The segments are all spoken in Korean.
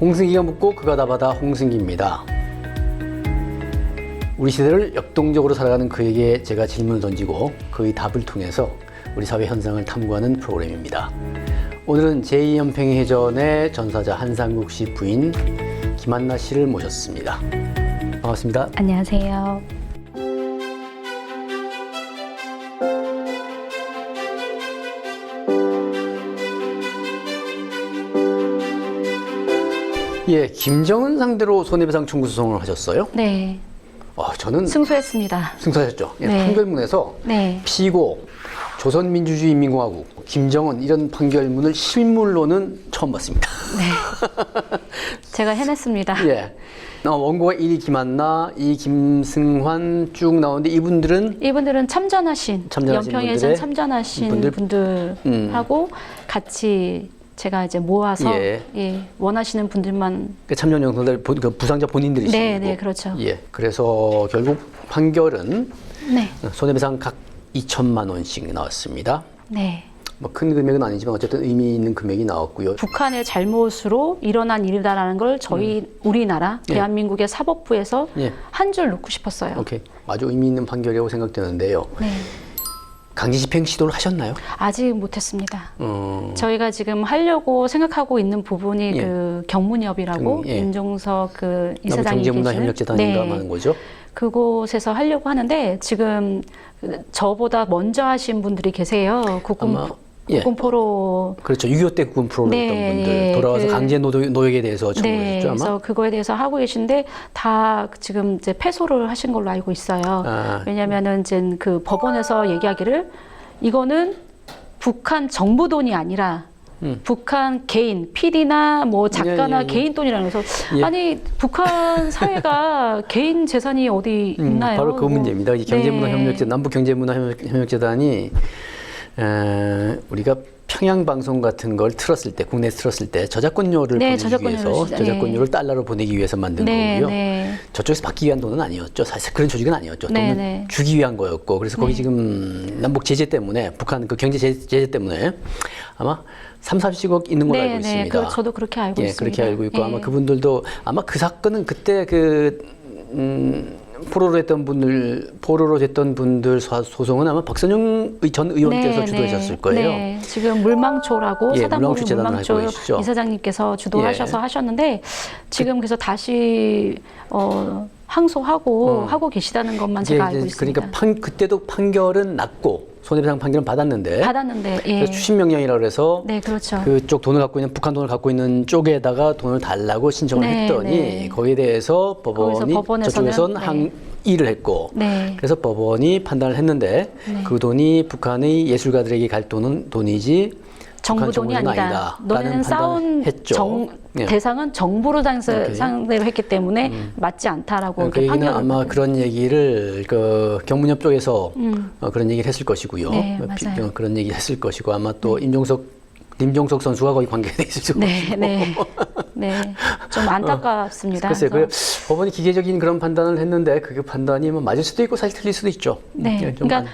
홍승기가 묻고 그가 답하다 홍승기입니다. 우리 시대를 역동적으로 살아가는 그에게 제가 질문을 던지고 그의 답을 통해서 우리 사회 현상을 탐구하는 프로그램입니다. 오늘은 제2연평해 해전의 전사자 한상국 씨 부인 김한나 씨를 모셨습니다. 반갑습니다. 안녕하세요. 예, 김정은 상대로 손해배상 청구 소송을 하셨어요? 네, 저는 승소했습니다. 승소하셨죠. 예, 네. 판결문에서 네, 피고 조선민주주의인민공화국 김정은 이런 판결문을 실물로는 처음 봤습니다. 네, 제가 해냈습니다. 예. 원고가 1위 김한나, 2위 김승환 쭉 나오는데 이분들은 참전하신 연평해전 분들의 참전하신 분들하고 같이 제가 이제 모아서 원하시는 분들만 참전 영상들 부상자 본인들이시고. 네, 그렇죠. 예. 그래서 결국 판결은 네, 손해배상 각 2천만 원씩 나왔습니다. 네. 뭐 큰 금액은 아니지만 어쨌든 의미 있는 금액이 나왔고요. 북한의 잘못으로 일어난 일이다라는 걸 저희 우리나라 예. 대한민국의 사법부에서 예. 한 줄 넣고 싶었어요. 오케이. 아주 의미 있는 판결이라고 생각되는데요. 네, 강제 집행 시도를 하셨나요? 아직 못했습니다. 저희가 지금 하려고 생각하고 있는 부분이 예. 그 경문협이라고 임종석 그 이사장이 경제문화협력재단인가 하는 거죠. 그곳에서 하려고 하는데 지금 저보다 먼저 하신 분들이 계세요. 국군 포로. 그렇죠. 6.25 때 국군 포로로 했던 분들 돌아와서 강제 노역에 대해서 청구했죠. 아마. 그래서 그거에 대해서 하고 계신데 다 지금 이제 패소를 하신 걸로 알고 있어요. 왜냐하면은 이제 그 법원에서 얘기하기를 이거는 북한 정부 돈이 아니라 북한 개인, PD나 뭐 작가나 개인 돈이라는 그래서 아니 북한 사회가 개인 재산이 어디 있나요? 바로 그 문제입니다. 경제문화협력재단, 남북경제문화협력재단이 우리가 평양 방송 같은 걸 틀었을 때, 국내에서 틀었을 때 저작권료를 보내기 위해서 저작권료를 달러로 보내기 위해서 만든 거고요. 저쪽에서 받기 위한 돈은 아니었죠. 사실 그런 조직은 아니었죠. 돈은 주기 위한 거였고, 그래서 거기 지금 남북 제재 때문에 북한 그 경제 제재 때문에 아마 30-40억 있는 걸로 알고 있습니다. 저도 그렇게 알고 있습니다. 그렇게 알고 있고 아마 그분들도 아마 그 사건은 그때 포로로 됐던 분들 소송은 아마 박선영 전 의원께서 주도하셨을 거예요. 네, 지금 물망초라고 사단법인 물망초 이사장님께서 주도하셔서 하셨는데 지금 그래서 다시 항소하고 하고 계시다는 것만 제가 알고 있습니다. 그러니까 그때도 판결은 났고 손해배상 판결은 받았는데 그래서 추심 명령이라고 해서 그렇죠. 그쪽 돈을 갖고 있는 북한 돈을 갖고 있는 쪽에다가 돈을 달라고 신청을 했더니 거기에 대해서 법원이 저쪽에서는 항의를 했고 그래서 법원이 판단을 했는데 그 돈이 북한의 예술가들에게 갈 돈이지 정부 돈이 아니다. 너네는 싸운 대상은 정부로 상대로 했기 때문에 맞지 않다라고 그 얘기는 아마 그런 얘기를 경문협 쪽에서 그런 얘기를 했을 것이고요. 맞아요. 그런 얘기를 했을 것이고 아마 또 임종석 선수가 거기 관계돼 있을 거고. 좀 안타깝습니다. 글쎄요. 법원이 기계적인 그런 판단을 했는데 그 판단이 뭐 맞을 수도 있고 사실 틀릴 수도 있죠. 그러니까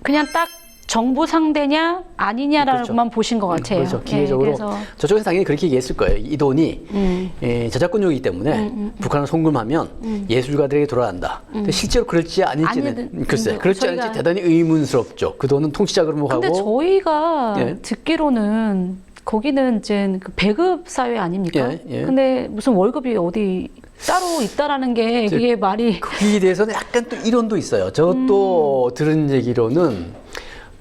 그냥 딱 정부 상대냐 아니냐라는 것만 보신 것 같아요. 그렇죠. 기계적으로 저쪽에서 당연히 그렇게 얘기했을 거예요. 이 돈이 저작권료이기 때문에 북한을 송금하면 예술가들에게 돌아간다. 근데 실제로 그럴지 아닐지는 그럴지 아닐지 대단히 의문스럽죠. 그 돈은 통치자금으로 가고. 근데 저희가 듣기로는 거기는 이제 그 배급 사회 아닙니까? 근데 무슨 월급이 어디 따로 있다라는 게 그게 말이. 거기에 대해서는 약간 또 이론도 있어요. 저 또 들은 얘기로는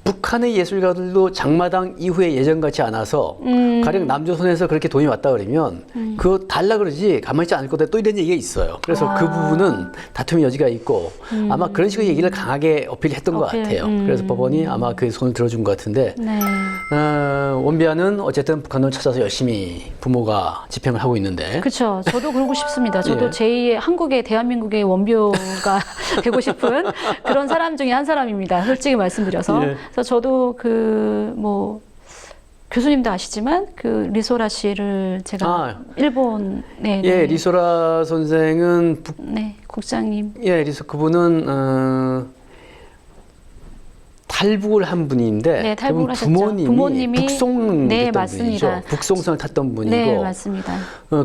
북한의 예술가들도 장마당 이후에 예전같이 않아서 가령 남조선에서 그렇게 돈이 왔다 그러면 그거 달라 그러지 가만히 있지 않을 거다 또 이런 얘기가 있어요. 그래서 그 부분은 다툼의 여지가 있고 아마 그런 식의 얘기를 강하게 어필했던 것 같아요. 그래서 법원이 아마 그 손을 들어준 것 같은데 원비아는 어쨌든 북한을 찾아서 열심히 부모가 집행을 하고 있는데 그렇죠. 저도 그러고 싶습니다. 저도 제2의 대한민국의 원비호가 되고 싶은 그런 사람 중에 한 사람입니다. 솔직히 말씀드려서. 그래서 저도 교수님도 아시지만 그 리소라 씨를 제가 일본 리소라 선생은 국장님 그분은 탈북을 한 분인데 네, 탈북을 하셨죠. 부모님이 북송 네, 됐던 맞습니다. 분이죠. 북송선을 탔던 분이고 네, 맞습니다.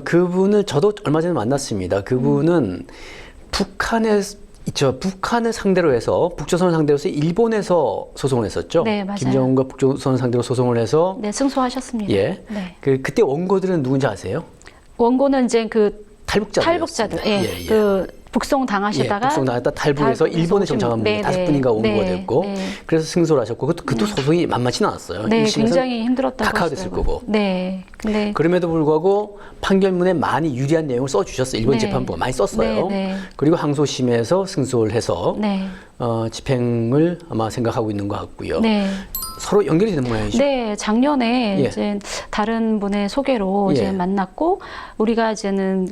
그분을 저도 얼마 전에 만났습니다. 그분은 북한을 상대로 해서 북조선을 상대로 해서 일본에서 소송을 했었죠. 네, 맞아요. 김정은과 북조선을 상대로 소송을 해서 네, 승소하셨습니다. 예. 네. 그때 원고들은 누군지 아세요? 원고는 이제 그 탈북자들. 예, 그 북송 당하시다가 북송 당했다 탈북해서 일본에 정착한 분이 5분인가 원고가 됐고 그래서 승소를 하셨고 그것도 소송이 만만치는 않았어요. 네, 굉장히 힘들었다고 각하됐을 거고. 네, 근데 그럼에도 불구하고 판결문에 많이 유리한 내용을 써주셨어요. 일본 네. 재판부가 많이 썼어요. 네. 그리고 항소심에서 승소를 해서 네. 집행을 아마 생각하고 있는 것 같고요. 네. 서로 연결이 되는 모양이죠. 네, 작년에 예. 이제 다른 분의 소개로 예. 이제 만났고 우리가 이제는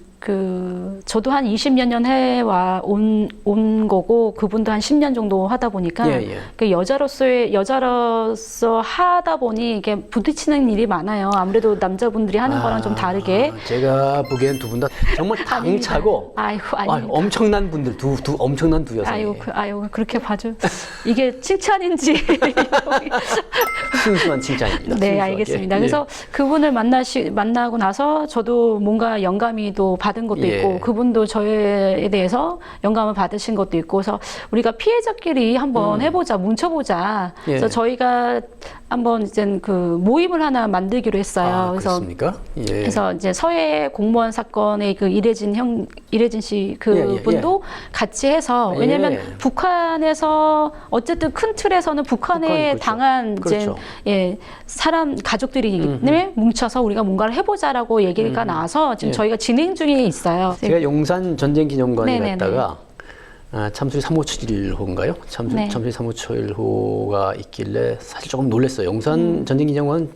저도 한 20몇 년 해와 온 거고 그분도 한 10년 정도 하다 보니까 예. 그 여자로서 하다 보니 이게 부딪히는 일이 많아요. 아무래도 남자분들이 하는 거랑 좀 다르게. 제가 보기엔 두 분 다 정말 당차고 아이고, 아닙니다. 엄청난 분들 엄청난 두 여성이 아이고, 그렇게 봐줘. 이게 칭찬인지. 순수한 칭찬입니다. 네, 순수하게. 알겠습니다. 예. 그래서 그분을 만나고 나서 저도 뭔가 영감이 또 받은 것도 예. 있고 그분도 저에 대해서 영감을 받으신 것도 있고 그래서 우리가 피해자끼리 한번 해보자, 뭉쳐보자. 예. 그래서 저희가 한번 이제 그 모임을 하나 만들기로 했어요. 그렇습니까? 예. 그래서 이제 서해 공무원 사건의 그 이래진 씨 그분도 같이 해서 왜냐면 북한에서 어쨌든 큰 틀에서는 북한에 그렇죠. 당한 그렇죠. 이제 사람 가족들이 뭉쳐서 우리가 뭔가를 해보자라고 얘기가 나와서 지금 저희가 진행 중에 있어요. 제가 용산 전쟁기념관에 네네네. 갔다가 참수리 357호인가요? 네. 참수리 357호가 있길래 사실 조금 놀랐어요. 용산 전쟁기념관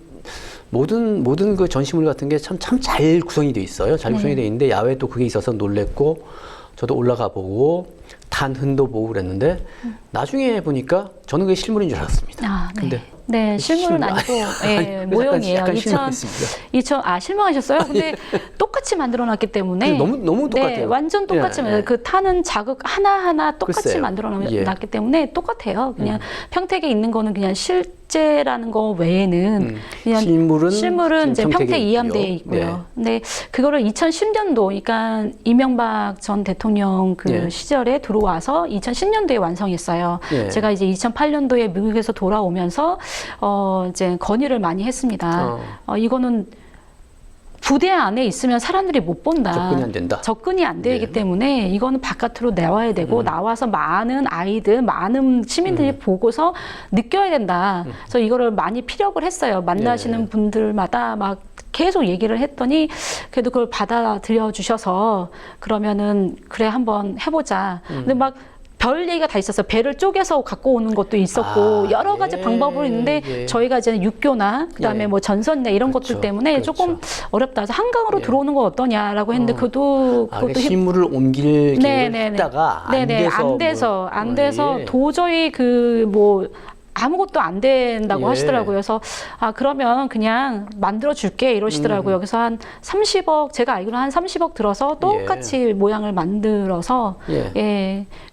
모든 그 전시물 같은 게 참 잘 구성이 돼 있어요. 잘 구성이 돼 있는데 야외에 또 그게 있어서 놀랬고 저도 올라가 보고 탄흔도 보고 그랬는데 나중에 보니까 저는 그게 실물인 줄 알았습니다. 근데 네, 실물은 아니고 예, 모형이에요. 약간 실망했습니다. 실망하셨어요? 근데 똑같이 만들어놨기 때문에 너무 똑같아요. 네, 완전 똑같이 그 타는 자극 하나하나 똑같이 글쎄요. 만들어놨기 때문에 똑같아요. 그냥 평택에 있는 거는 그냥 실제라는 거 외에는 그냥 실물은 이제 평택 이암대에 있고요. 근데 그거를 2010년도, 그러니까 이명박 전 대통령 시절에 들어와서 2010년도에 완성했어요. 제가 이제 2008년도에 미국에서 돌아오면서 이제 건의를 많이 했습니다. 이거는 부대 안에 있으면 사람들이 못 본다. 접근이 안 된다. 접근이 안 되기 때문에 이거는 바깥으로 나와야 되고 나와서 많은 아이들, 많은 시민들이 보고서 느껴야 된다. 그래서 이거를 많이 피력을 했어요. 만나시는 분들마다 막 계속 얘기를 했더니 그래도 그걸 받아들여 주셔서 그러면은 그래 한번 해보자. 근데 막 별 얘기가 다 있었어요. 배를 쪼개서 갖고 오는 것도 있었고 여러 가지 방법으로 있는데 저희가 이제 육교나 그다음에 뭐 전선이나 이런 것들 때문에 조금 어렵다. 그래서 한강으로 들어오는 건 어떠냐라고 했는데 그것도 실물을 옮길 계획을 했다가 안 돼서 도저히 아무것도 안 된다고 하시더라고요. 그래서 그러면 그냥 만들어 줄게 이러시더라고요. 그래서 한 30억, 제가 알기로 한 30억 들어서 똑같이 모양을 만들어서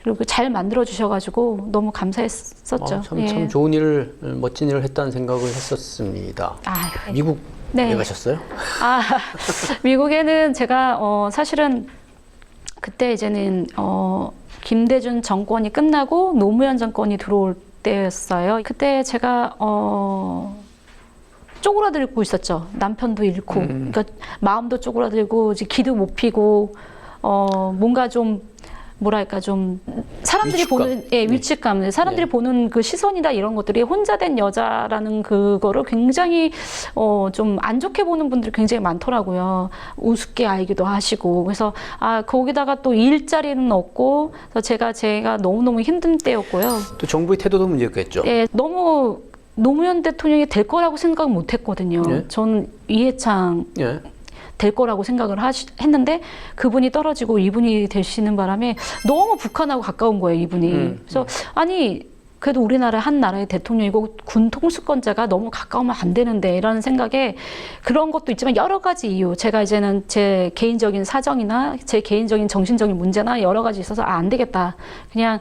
그리고 잘 만들어 주셔가지고 너무 감사했었죠. 참 좋은 일을, 멋진 일을 했다는 생각을 했었습니다. 미국 왜 가셨어요? 미국에는 제가 사실은 그때 이제는 김대중 정권이 끝나고 노무현 정권이 들어올 때였어요. 그때 제가 쪼그라들고 있었죠. 남편도 잃고, 그러니까 마음도 쪼그라들고, 이제 기도 못 피고, 뭔가 좀 뭐랄까 좀 사람들이 보는 위축감, 사람들이 보는 그 시선이다 이런 것들이 혼자 된 여자라는 그거를 굉장히 좀 안 좋게 보는 분들이 굉장히 많더라고요. 우습게 알기도 하시고 그래서 거기다가 또 일자리는 없고 그래서 제가 너무너무 힘든 때였고요. 또 정부의 태도도 문제였겠죠. 너무 노무현 대통령이 될 거라고 생각 못 했거든요. 저는 이해창 될 거라고 생각을 했는데 그분이 떨어지고 이분이 되시는 바람에 너무 북한하고 가까운 거예요, 이분이. 그래서 아니 그래도 우리나라 한 나라의 대통령이고 군 통수권자가 너무 가까우면 안 되는데 이런 생각에 그런 것도 있지만 여러 가지 이유 제가 이제는 제 개인적인 사정이나 제 개인적인 정신적인 문제나 여러 가지 있어서 안 되겠다 그냥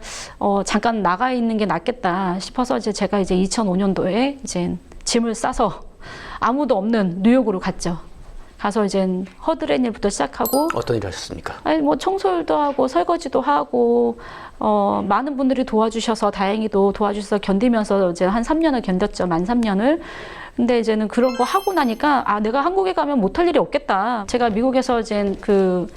잠깐 나가 있는 게 낫겠다 싶어서 이제 제가 이제 2005년도에 이제 짐을 싸서 아무도 없는 뉴욕으로 갔죠. 가서 이제 허드렛 일부터 시작하고. 어떤 일을 하셨습니까? 아니 뭐 청소일도 하고 설거지도 하고 많은 분들이 도와주셔서 다행히도 도와주셔서 견디면서 이제 한 3년을 견뎠죠. 만 3년을. 근데 이제는 그런 거 하고 나니까 아 내가 한국에 가면 못할 일이 없겠다. 제가 미국에서 이제 그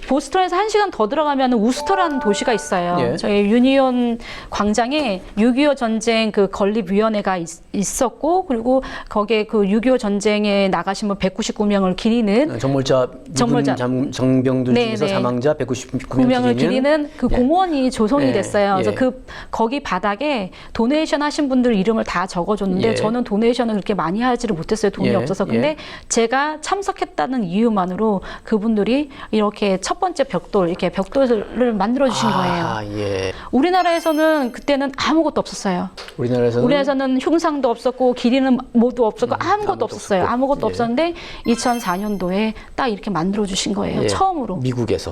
보스턴에서 1시간 더 들어가면 우스터라는 도시가 있어요. 예. 저희 유니온 광장에 6.25 전쟁 그 건립위원회가 있었고, 그리고 거기에 그 6.25 전쟁에 나가신 분 199명을 기리는 정몰자 정병들 중에서 사망자 199명을 기리는 그 공원이 조성이 됐어요. 그래서 예. 그 거기 바닥에 도네이션 하신 분들 이름을 다 적어줬는데 예. 저는 도네이션을 그렇게 많이 하지를 못했어요. 돈이 예. 없어서. 근데 제가 참석했다는 이유만으로 그분들이 이렇게 첫 번째 이렇게 벽돌을 만들어 주신 거예요. 예. 우리나라에서는 그때는 아무것도 없었어요. 우리나라에서는 흉상도 없었고 기리는 뭐도 없었고 아무것도 없었어요. 아무것도 예. 없었는데 2004년도에 딱 이렇게 만들어 주신 거예요. 예. 처음으로. 미국에서.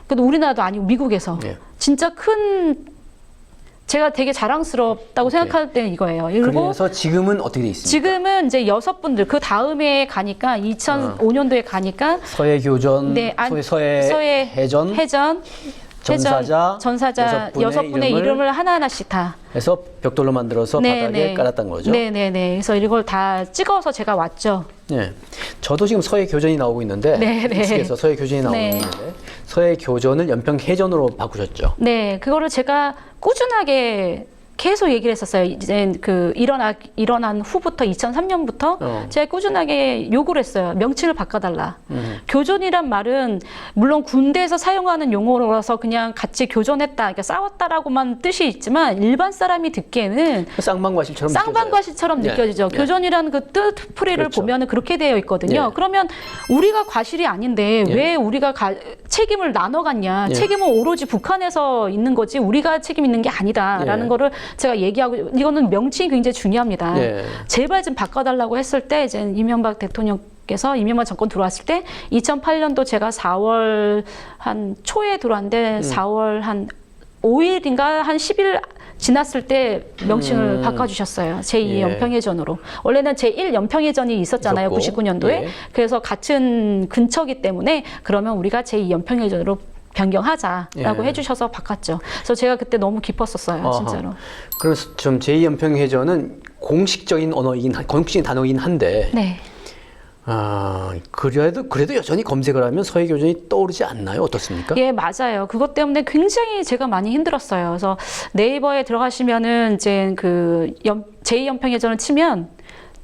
그래도 우리나라도 아니고 미국에서. 예. 진짜 큰 제가 되게 자랑스럽다고 생각할 때는 이거예요. 그리고 그래서 지금은 어떻게 돼 있습니까? 지금은 이제 6분들 그 다음에 가니까 2005년도에 가니까 서해교전, 네, 서해해전, 전사자 6분의 이름을 하나하나씩 다 해서 벽돌로 만들어서 바닥에 깔았던 거죠. 네네네. 그래서 이걸 다 찍어서 제가 왔죠. 네, 저도 지금 서해교전이 나오고 있는데 뉴스에서 서해교전이 나오고 있는데 서해교전을 연평해전으로 바꾸셨죠. 네, 그거를 제가 꾸준하게 계속 얘기를 했었어요. 이제 그 일어난 후부터 2003년부터 제가 꾸준하게 요구를 했어요. 명칭을 바꿔달라. 교전이란 말은 물론 군대에서 사용하는 용어라서 그냥 같이 교전했다, 그러니까 싸웠다라고만 뜻이 있지만 일반 사람이 듣기에는 쌍방과실처럼 느껴지죠. 네. 교전이라는 그 뜻풀이를 그렇죠. 보면은 그렇게 되어 있거든요. 네. 그러면 우리가 과실이 아닌데 네. 왜 우리가 책임을 나눠 갔냐? 네. 책임은 오로지 북한에서 있는 거지 우리가 책임 있는 게 아니다라는 네. 거를 제가 얘기하고 이거는 명칭이 굉장히 중요합니다. 네. 제발 좀 바꿔달라고 했을 때 이제 이명박 정권 들어왔을 때 2008년도 제가 4월 한 초에 들어왔는데 4월 한 5일인가 한 10일 지났을 때 명칭을 바꿔주셨어요. 제2 연평해전으로. 원래는 제1 연평해전이 있었잖아요. 99년도에. 예. 그래서 같은 근처기 때문에 그러면 우리가 제2 연평해전으로 변경하자라고 해주셔서 바꿨죠. 그래서 제가 그때 너무 기뻤었어요. 진짜로. 그래서 좀 제2연평해전은 공식적인 단어이긴 한데 네. 그래도 여전히 검색을 하면 서해교전이 떠오르지 않나요? 어떻습니까? 예, 맞아요. 그것 때문에 굉장히 제가 많이 힘들었어요. 그래서 네이버에 들어가시면은 이제 그 제2연평해전을 치면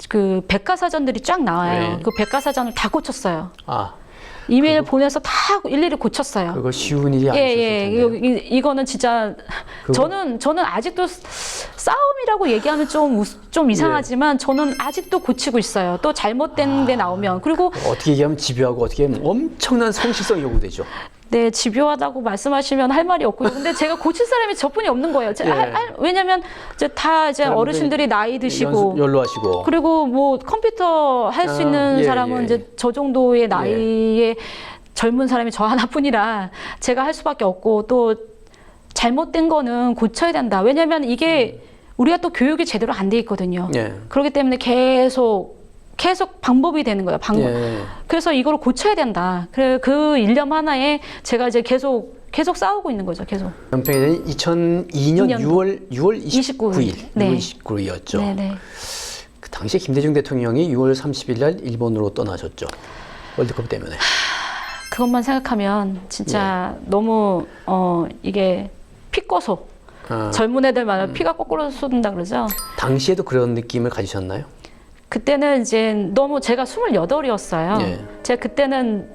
그 백과사전들이 쫙 나와요. 네. 그 백과사전을 다 고쳤어요. 이메일 보내서 다 일일이 고쳤어요. 그거 쉬운 일이 아니셨을 텐데. 이거는 진짜 저는 아직도 싸움이라고 얘기하면 좀 이상하지만 저는 아직도 고치고 있어요. 또 잘못된 데 나오면. 그리고 어떻게 얘기하면 집요하고 어떻게 하면 엄청난 성실성이 요구되죠. 네, 집요하다고 말씀하시면 할 말이 없고요. 근데 제가 고칠 사람이 저뿐이 없는 거예요. 왜냐면 다 이제 어르신들이 나이 드시고 연로하시고 그리고 뭐 컴퓨터 할 수 있는 사람은 이제 저 정도의 나이에 젊은 사람이 저 하나뿐이라 제가 할 수밖에 없고 또 잘못된 거는 고쳐야 된다. 왜냐면 이게 우리가 또 교육이 제대로 안 돼 있거든요. 그렇기 때문에 계속 방법이 되는 거예요. 그래서 이걸 고쳐야 된다. 그 일념 하나에 제가 이제 계속 싸우고 있는 거죠. 계속. 연평해전이 2002년 6월 29일. 네. 6월 29일이었죠. 네네. 그 당시에 김대중 대통령이 6월 30일 날 일본으로 떠나셨죠. 월드컵 때문에. 그것만 생각하면 진짜 너무 이게 피꺼소. 젊은 애들 말하면 피가 거꾸로 쏟는다 그러죠. 당시에도 그런 느낌을 가지셨나요? 그때는 이제 너무 제가 28이었어요. 제가 그때는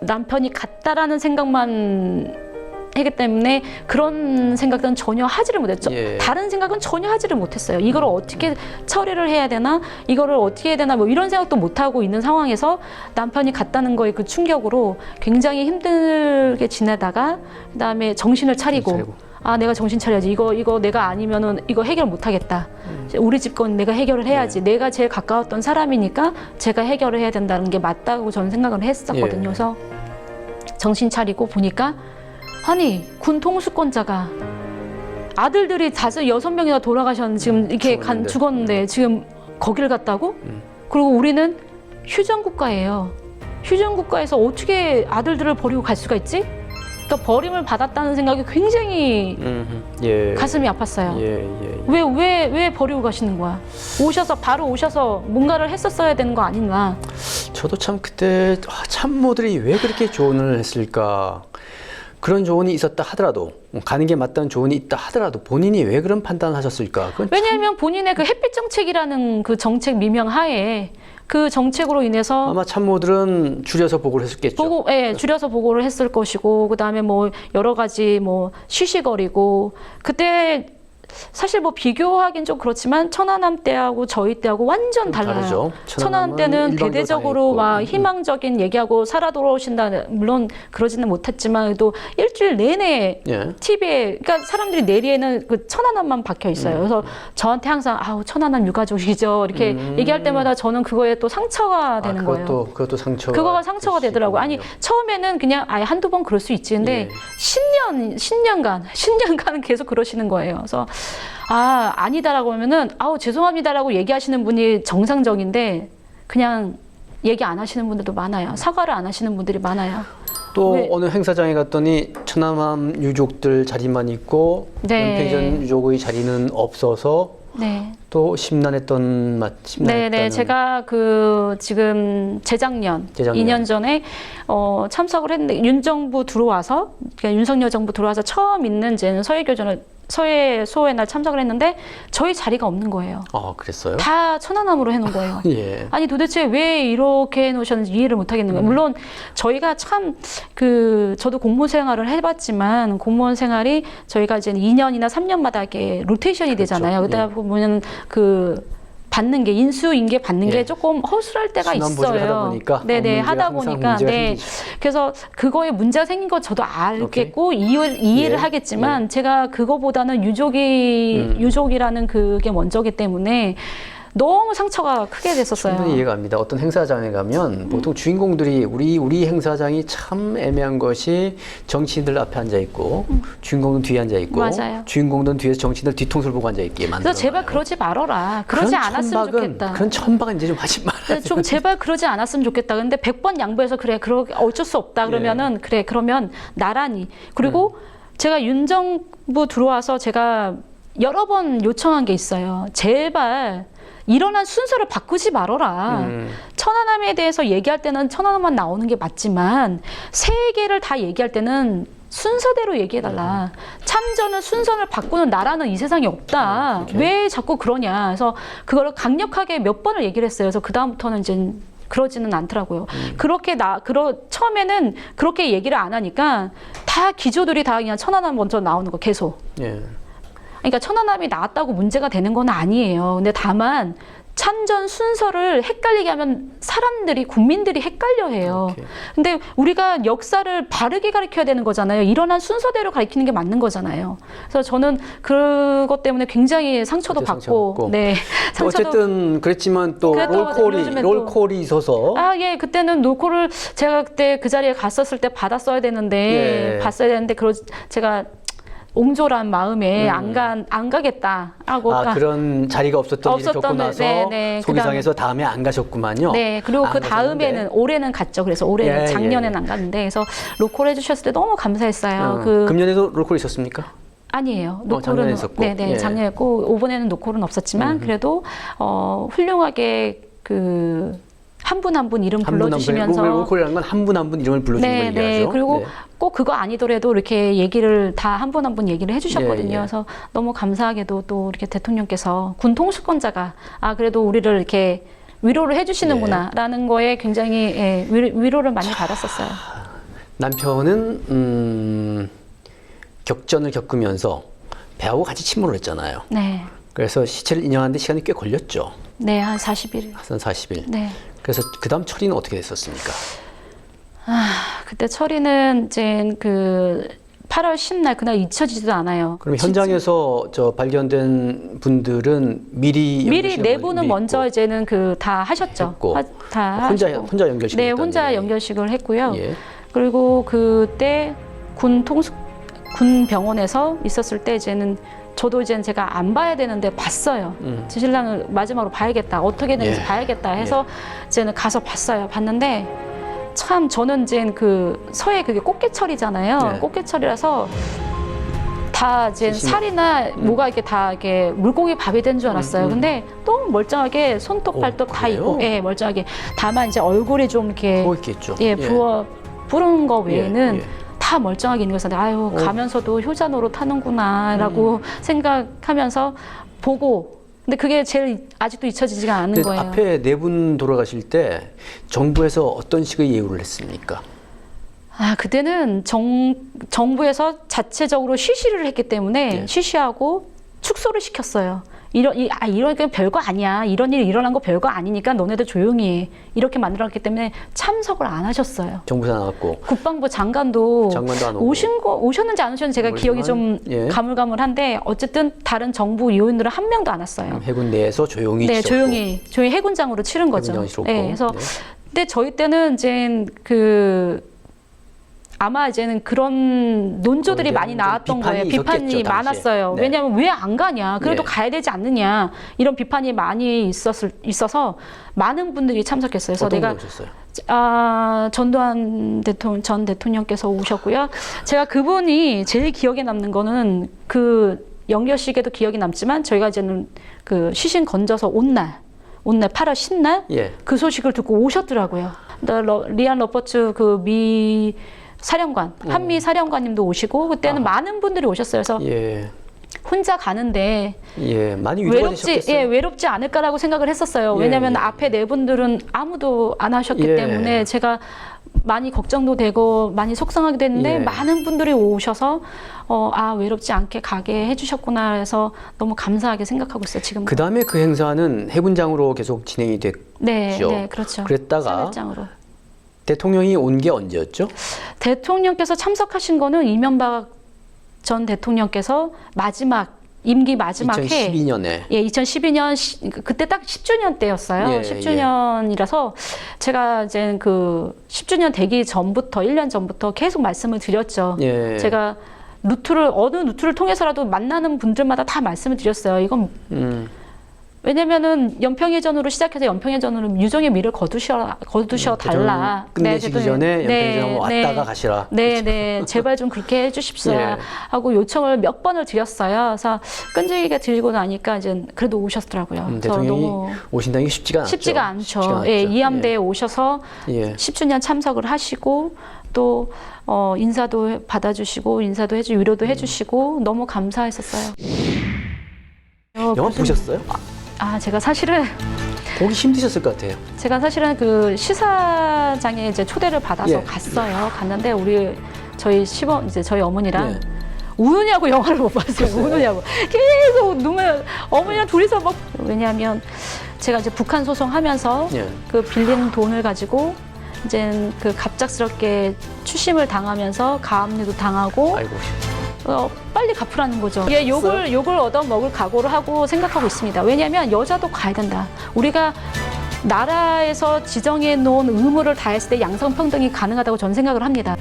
남편이 갔다라는 생각만 했기 때문에 그런 생각은 전혀 하지를 못했죠. 다른 생각은 전혀 하지를 못했어요. 이걸 어떻게 처리를 해야 되나? 이거를 어떻게 해야 되나? 뭐 이런 생각도 못하고 있는 상황에서 남편이 갔다는 거에 그 충격으로 굉장히 힘들게 지내다가 그다음에 정신을 차리고 아, 내가 정신 차려야지. 이거 내가 아니면은 이거 해결 못 하겠다. 우리 집 건 내가 해결을 해야지. 내가 제일 가까웠던 사람이니까 제가 해결을 해야 된다는 게 맞다고 저는 생각을 했었거든요. 그래서 정신 차리고 보니까 아니, 군 통수권자가 아들들이 6명이나 돌아가셨는데 지금 이렇게 죽었는데 지금 거길 갔다고? 그리고 우리는 휴전국가예요. 휴전국가에서 어떻게 아들들을 버리고 갈 수가 있지? 그러니까 버림을 받았다는 생각이 굉장히 가슴이 아팠어요. 왜 버리고 가시는 거야? 바로 오셔서 뭔가를 했었어야 되는 거 아닌가? 저도 참 그때 참모들이 왜 그렇게 조언을 했을까? 그런 조언이 있었다 하더라도, 가는 게 맞다는 조언이 있다 하더라도 본인이 왜 그런 판단을 하셨을까? 왜냐하면 본인의 그 햇빛 정책이라는 그 정책 미명 하에 그 정책으로 인해서 아마 참모들은 줄여서 보고를 했었겠죠. 줄여서 보고를 했을 것이고, 그 다음에 뭐 여러 가지 뭐 쉬쉬거리고, 그때 사실 뭐 비교하긴 좀 그렇지만 천안함 때하고 저희 때하고 완전 달라요. 다르죠. 천안함 때는 대대적으로 막 희망적인 얘기하고 살아 돌아오신다. 물론 그러지는 못했지만 또 일주일 내내 TV에 그러니까 사람들이 내리에는 그 천안함만 박혀 있어요. 그래서 저한테 항상 아우 천안함 유가족이죠 이렇게 얘기할 때마다 저는 그거에 또 상처가 되는 거예요. 그것도 그거가 상처가 되더라고요. 아니 처음에는 그냥 아예 한두 번 그럴 수 있지. 근데 10년간 계속 그러시는 거예요. 그래서 아니다라고 하면은 죄송합니다라고 얘기하시는 분이 정상적인데 그냥 얘기 안 하시는 분들도 많아요. 사과를 안 하시는 분들이 많아요. 또 어느 행사장에 갔더니 천안함 유족들 자리만 있고 연평전 유족의 자리는 없어서 또 심란했던 네네, 제가 지금 재작년 2년 전에 참석을 했는데 윤정부 들어와서 그러니까 윤석열 정부 들어와서 처음 있는 이제 서해 소회 날 참석을 했는데 저희 자리가 없는 거예요. 그랬어요? 다 천안함으로 해놓은 거예요. 아니 도대체 왜 이렇게 해놓으셨는지 이해를 못 하겠는 거예요. 물론 저희가 참 저도 공무원 생활을 해봤지만 공무원 생활이 저희가 이제 2년이나 3년마다 이렇게 로테이션이 되잖아요. 그러다 보면 받는 게 인수인계 받는 게 조금 허술할 때가 있어요. 하다 보니까 그래서 그거에 문제가 생긴 거 저도 알겠고 이해를 하겠지만 제가 그거보다는 유족이라는 그게 먼저기 때문에 너무 상처가 크게 됐었어요. 충분히 이해가 갑니다. 어떤 행사장에 가면 보통 주인공들이 우리 행사장이 참 애매한 것이 정치인들 앞에 앉아 있고 주인공은 뒤에 앉아 있고 주인공들은 뒤에서 정치인들 뒤통수를 보고 앉아 있게 만들어요. 그래서 제발 그러지 말아라. 그러지 않았으면 좋겠다. 그런 천박은 이제 좀 하지 말아야 좀 제발 그러지 않았으면 좋겠다. 근데 100번 양보해서 어쩔 수 없다 그러면은 그러면 나란히. 그리고 제가 윤정부 들어와서 제가 여러 번 요청한 게 있어요. 제발 일어난 순서를 바꾸지 말아라. 천안함에 대해서 얘기할 때는 천안함만 나오는 게 맞지만 세 개를 다 얘기할 때는 순서대로 얘기해달라. 참전은 순서를 바꾸는 나라는 이 세상에 없다. 왜 자꾸 그러냐. 그래서 그거를 강력하게 몇 번을 얘기를 했어요. 그래서 그 다음부터는 이제 그러지는 않더라고요. 처음에는 그렇게 얘기를 안 하니까 다 기조들이 다 그냥 천안함 먼저 나오는 거 계속. 그러니까 천안함이 나왔다고 문제가 되는 건 아니에요. 근데 다만 참전 순서를 헷갈리게 하면 국민들이 헷갈려해요. 근데 우리가 역사를 바르게 가르쳐야 되는 거잖아요. 일어난 순서대로 가르치는 게 맞는 거잖아요. 그래서 저는 그것 때문에 굉장히 상처도 받고. 어쨌든 그랬지만 또 롤콜이 있어서. 그때는 롤콜을 제가 그때 그 자리에 갔었을 때 받았어야 되는데 제가 옹졸한 마음에 안 가겠다 하고 그런 자리가 없었던 일이 겪고 나서 속이 상해서 다음에 안 가셨구만요. 그리고 그 다음에는 올해는 갔죠. 그래서 올해는 작년에는 안 갔는데 그래서 롤콜 해주셨을 때 너무 감사했어요. 금년에도 롤콜 있었습니까? 아니에요. 노콜은 작년에 했고 이번에는 노콜은 없었지만 그래도 훌륭하게 한 분 한 분 이름 불러주시면서 롤콜이라는 건 한 분 한 분 이름을 불러주는 걸 얘기하죠. 그리고 꼭 그거 아니더라도 이렇게 얘기를 다 한 분 한 분 얘기를 해주셨거든요. 그래서 너무 감사하게도 또 이렇게 대통령께서 군 통수권자가 그래도 우리를 이렇게 위로를 해주시는구나라는 거에 굉장히 위로를 많이 받았었어요. 남편은 격전을 겪으면서 배하고 같이 침몰을 했잖아요. 그래서 시체를 인양하는데 시간이 꽤 걸렸죠. 한 40일. 한 40일. 그래서 그 다음 처리는 어떻게 됐었습니까? 그때 처리는 이제 8월 10날 그날 잊혀지지도 않아요. 그럼 현장에서 저 발견된 분들은 미리 내부는 먼저 이제는 그 다 하셨죠. 다 혼자 하시고. 연결식. 네, 혼자 연결식을 했고요. 예. 그리고 그때 군 병원에서 있었을 때 이제는 저도 이제는 제가 안 봐야 되는데 봤어요. 제 신랑을 마지막으로 봐야겠다. 어떻게 되는지 예. 봐야겠다 해서 이제는 가서 봤어요. 봤는데 참 저는 이제 그 서해 그게 꽃게철이잖아요. 네. 꽃게철이라서 다 이제 살이나 뭐가 이렇게 다 이렇게 물고기 밥이 된 줄 알았어요. 근데 너무 멀쩡하게 손톱 발톱 다 그래요? 있고, 예, 멀쩡하게. 다만 이제 얼굴이 좀 이렇게 부어 있겠죠. 예, 부른 거 외에는 예. 다 멀쩡하게 있는 거였는데 아유 가면서도 효자 노릇 하는구나라고 생각하면서 보고 근데 그게 제일 아직도 잊혀지지가 않는 근데 거예요. 앞에 네 분 돌아가실 때 정부에서 어떤 식의 예우를 했습니까? 아 그때는 정부에서 자체적으로 쉬쉬를 했기 때문에 예. 쉬쉬하고 축소를 시켰어요. 이런 게 별거 아니야. 이런 일이 일어난 거 별거 아니니까 너네들 조용히 해. 이렇게 만들었기 때문에 참석을 안 하셨어요. 정부에서 나왔고 국방부 장관도 안 오고 오셨는지 안 오셨는지 제가 기억이 좀 예. 가물가물한데 어쨌든 다른 정부 요인들은 한 명도 안 왔어요. 해군 내에서 조용히 네, 치렀고. 조용히 해군장으로 치른 거죠. 해군장으로 치렀고. 네, 그래서 네. 근데 저희 때는 이제 아마 이제는 그런 논조들이 많이 나왔던 거예요. 비판이 있었겠죠, 당시에. 많았어요. 네. 왜냐하면 왜 안 가냐? 그래도 예. 가야 되지 않느냐? 이런 비판이 많이 있어서 많은 분들이 참석했어요. 그래서 어떤 내가 분 오셨어요? 전두환 전 대통령께서 오셨고요. 제가 그분이 제일 기억에 남는 거는 그 연결식에도 기억이 남지만 저희가 이제는 그 시신 건져서 온 날 8월 10날 예. 그 소식을 듣고 오셨더라고요. 리안 러버츠 그 미 사령관, 한미 사령관님도 오시고 그때는 많은 분들이 오셨어요. 그래서 예. 혼자 가는데 예, 많이 위로가 되셨겠어요. 외롭지 않을까라고 생각을 했었어요. 왜냐하면 앞에 네 분들은 아무도 안 하셨기 예. 때문에 제가 많이 걱정도 되고 많이 속상하게 됐는데 예. 많은 분들이 오셔서 외롭지 않게 가게 해주셨구나 해서 너무 감사하게 생각하고 있어요. 지금. 그 다음에 그 행사는 해군장으로 계속 진행이 됐죠. 네, 그렇죠. 그랬다가 사회장으로. 대통령이 온 게 언제였죠? 대통령께서 참석하신 거는 이명박 전 대통령께서 임기 마지막 해 2012년에. 예, 2012년 그때 딱 10주년 때였어요. 예, 10주년이라서 제가 이제 그 10주년 되기 전부터 1년 전부터 계속 말씀을 드렸죠. 예. 제가 어느 루트를 통해서라도 만나는 분들마다 다 말씀을 드렸어요. 이건 왜냐면은 연평해전으로 시작해서 연평해전으로 유정의 미를 거두셔 달라. 끝내시기 전에 연평해전 왔다가 가시라. 네, 제발 좀 그렇게 해주십시오. 예. 하고 요청을 몇 번을 드렸어요. 그래서 끈질기게 드리고 나니까 이제 그래도 오셨더라고요. 대통령이 너무 오신다는 게 쉽지가 않죠. 쉽지가 않죠. 예, 이함대에 오셔서 10주년 참석을 하시고 또 인사도 받아주시고 인사도 위로도 해주시고 너무 감사했었어요. 영화 보셨어요? 제가 사실은 보기 힘드셨을 것 같아요. 제가 사실은 그 시사장에 이제 초대를 받아서 예. 갔어요. 갔는데 저희 이제 저희 어머니랑 예. 우느냐고 영화를 못 봤어요. 우느냐고 계속 어머니랑 둘이서 막 왜냐하면 제가 이제 북한 소송하면서 예. 그 빌린 돈을 가지고 이제 그 갑작스럽게 추심을 당하면서 가압류도 당하고 아이고. 빨리 갚으라는 거죠. 예, 욕을 얻어 먹을 각오를 하고 생각하고 있습니다. 왜냐하면 여자도 가야 된다. 우리가 나라에서 지정해 놓은 의무를 다했을 때 양성평등이 가능하다고 저는 생각을 합니다.